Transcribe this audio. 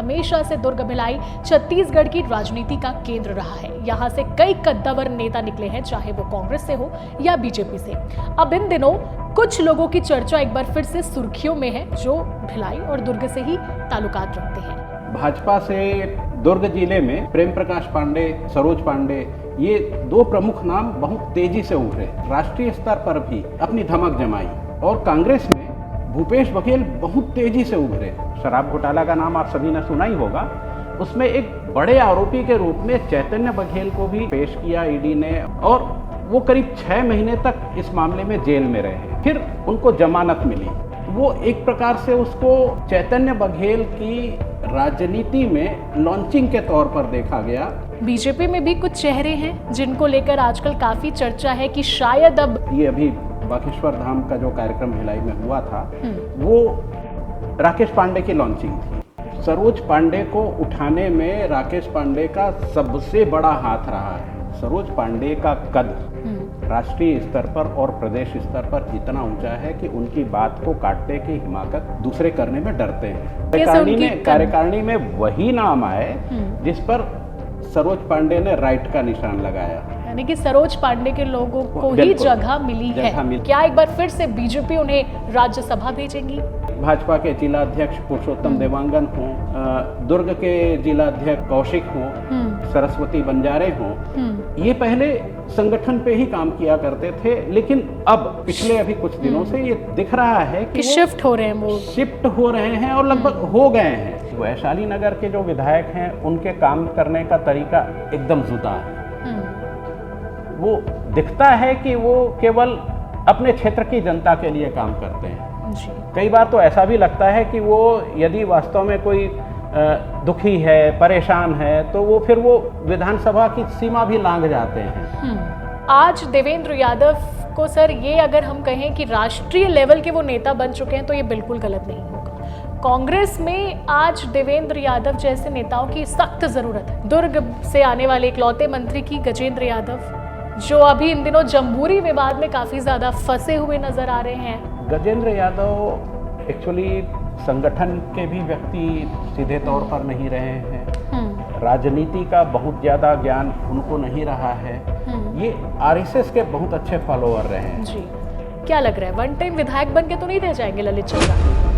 हमेशा से दुर्ग भिलाई छत्तीसगढ़ की राजनीति का केंद्र रहा है। यहाँ से कई कद्दावर नेता निकले हैं, चाहे वो कांग्रेस से हो या बीजेपी से। अब इन दिनों कुछ लोगों की चर्चा एक बार फिर से सुर्खियों में है, जो भिलाई और दुर्ग से ही ताल्लुकात रखते हैं। भाजपा से दुर्ग जिले में प्रेम प्रकाश पांडे, सरोज पांडे, ये दो प्रमुख नाम बहुत तेजी से उभरे, राष्ट्रीय स्तर पर भी अपनी धमक जमाई। और कांग्रेस में भूपेश बघेल बहुत तेजी से उभरे। शराब घोटाला का नाम आप सभी ने सुना ही होगा। उसमें एक बड़े आरोपी के रूप में चैतन्य बघेल को भी पेश किया ईडी ने, और वो करीब 6 महीने तक इस मामले में जेल में रहे। फिर उनको जमानत मिली। वो एक प्रकार से उसको चैतन्य बघेल की राजनीति में लॉन्चिंग के तौर पर देखा गया। बीजेपी में भी कुछ चेहरे हैं जिनको लेकर आजकल काफी चर्चा है कि शायद अब ये अभी बागेश्वर धाम का जो कार्यक्रम भिलाई में हुआ था, वो राकेश पांडे की लॉन्चिंग थी। सरोज पांडे को उठाने में राकेश पांडे का सबसे बड़ा हाथ रहा है। सरोज पांडे का कद राष्ट्रीय स्तर पर और प्रदेश स्तर पर इतना ऊंचा है कि उनकी बात को काटने की हिमाकत दूसरे करने में डरते हैं। कार्यकारिणी में वही नाम आए जिस पर सरोज पांडे ने राइट का निशान लगाया, यानी कि सरोज पांडे के लोगों को ही जगह मिली है। क्या एक बार फिर से बीजेपी उन्हें राज्यसभा भेजेंगी? भाजपा के जिलाध्यक्ष पुरुषोत्तम देवांगन हो, दुर्ग के जिलाध्यक्ष कौशिक हो, सरस्वती बंजारे हो, ये पहले संगठन पे ही काम किया करते थे, लेकिन अब पिछले अभी कुछ दिनों से ये दिख रहा है कि शिफ्ट हो रहे हैं, वो शिफ्ट हो रहे हैं और लगभग हो गए हैं। वैशाली नगर के जो विधायक हैं, उनके काम करने का तरीका एकदम जुदा है। वो दिखता है कि वो केवल अपने क्षेत्र की जनता के लिए काम करते हैं। कई बार तो ऐसा भी लगता है कि वो यदि वास्तव में कोई दुखी है, परेशान है, तो वो फिर वो विधानसभा की सीमा भी लांघ जाते हैं। आज देवेंद्र यादव को सर, ये अगर हम कहें कि राष्ट्रीय लेवल के वो नेता बन चुके हैं, तो ये बिल्कुल गलत नहीं होगा। कांग्रेस में आज देवेंद्र यादव जैसे नेताओं की सख्त जरूरत है। दुर्ग से आने वाले इकलौते मंत्री की गजेंद्र यादव, जो अभी इन दिनों जम्बूरी विवाद में काफी ज्यादा फंसे हुए नजर आ रहे हैं। गजेंद्र यादव एक्चुअली संगठन के भी व्यक्ति सीधे तौर पर नहीं रहे हैं। राजनीति का बहुत ज्यादा ज्ञान उनको नहीं रहा है। ये आरएसएस के बहुत अच्छे फॉलोअर रहे हैं। जी, क्या लग रहा है, वन टाइम विधायक बन के तो नहीं रह जाएंगे ललित चंद्रा?